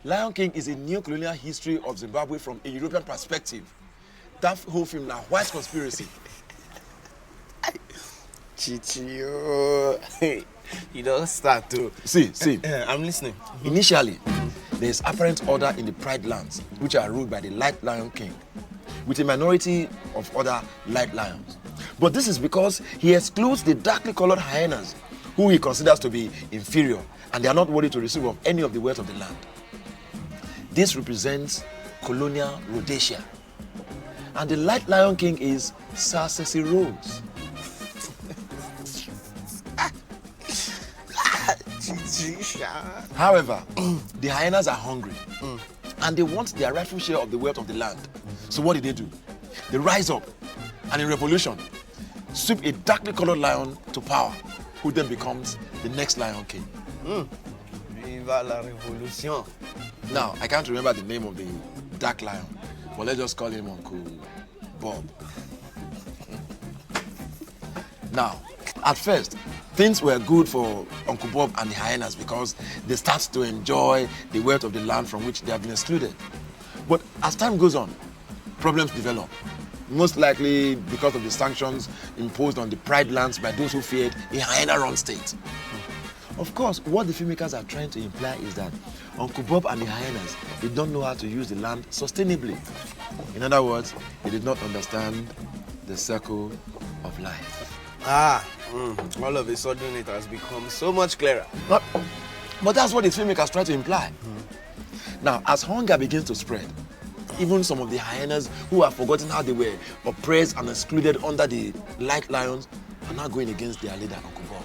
Lion King is a new colonial history of Zimbabwe from a European perspective. That whole film now, white conspiracy. Chichio. You don't start to. See. I'm listening. Initially, there is apparent order in the Pride lands, which are ruled by the Light Lion King, with a minority of other light lions. But this is because he excludes the darkly colored hyenas, who he considers to be inferior, and they are not worthy to receive of any of the wealth of the land. This represents colonial Rhodesia. And the Light Lion King is Sir Cecil Rhodes. However, the hyenas are hungry and they want their rightful share of the wealth of the land. So what do? They rise up and in revolution, sweep a darkly colored lion to power, who then becomes the next Lion King. Viva la revolution. Now, I can't remember the name of the dark lion, but let's just call him Uncle Bob. Now, at first, things were good for Uncle Bob and the hyenas because they start to enjoy the wealth of the land from which they have been excluded. But as time goes on, problems develop. Most likely because of the sanctions imposed on the Pride lands by those who feared a hyena-run state. Of course, what the filmmakers are trying to imply is that Uncle Bob and the hyenas did not know how to use the land sustainably. In other words, they did not understand the circle of life. All of a sudden it has become so much clearer. But that's what the filmmakers try to imply. Now, as hunger begins to spread, even some of the hyenas who have forgotten how they were oppressed and excluded under the light lions are now going against their leader, Uncle Bob.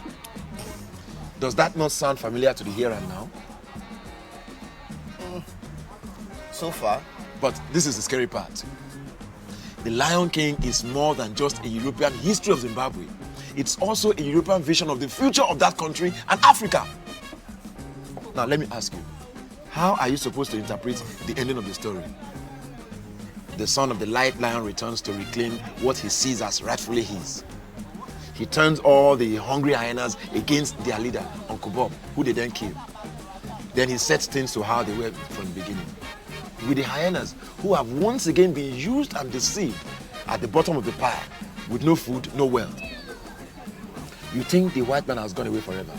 Does that not sound familiar to the here and now? So far. But this is the scary part. The Lion King is more than just a European history of Zimbabwe. It's also a European vision of the future of that country and Africa. Now, let me ask you, how are you supposed to interpret the ending of the story? The son of the Light Lion returns to reclaim what he sees as rightfully his. He turns all the hungry hyenas against their leader, Uncle Bob, who they then kill. Then he sets things to how they were from the beginning. With the hyenas, who have once again been used and deceived at the bottom of the pile, with no food, no wealth. You think the white man has gone away forever?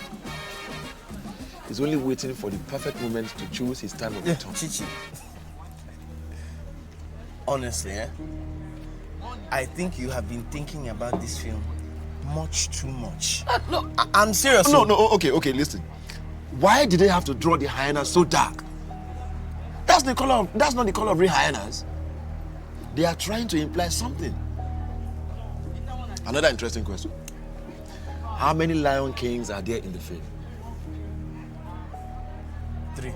He's only waiting for the perfect moment to choose his time of return. Chichi. Honestly, I think you have been thinking about this film much too much. No, I'm serious. No, okay, listen. Why did they have to draw the hyenas so dark? That's not the color of real hyenas. They are trying to imply something. Another interesting question. How many Lion Kings are there in the film? 3.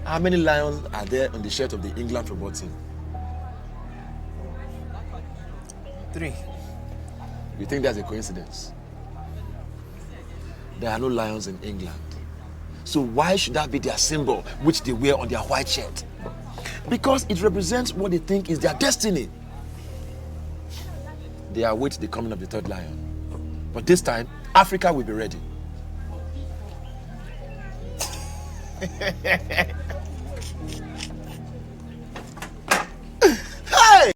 How many lions are there on the shirt of the England football team? 3. You think that's a coincidence? There are no lions in England. So why should that be their symbol, which they wear on their white shirt? Because it represents what they think is their destiny. They await the coming of the third lion. But this time, Africa will be ready.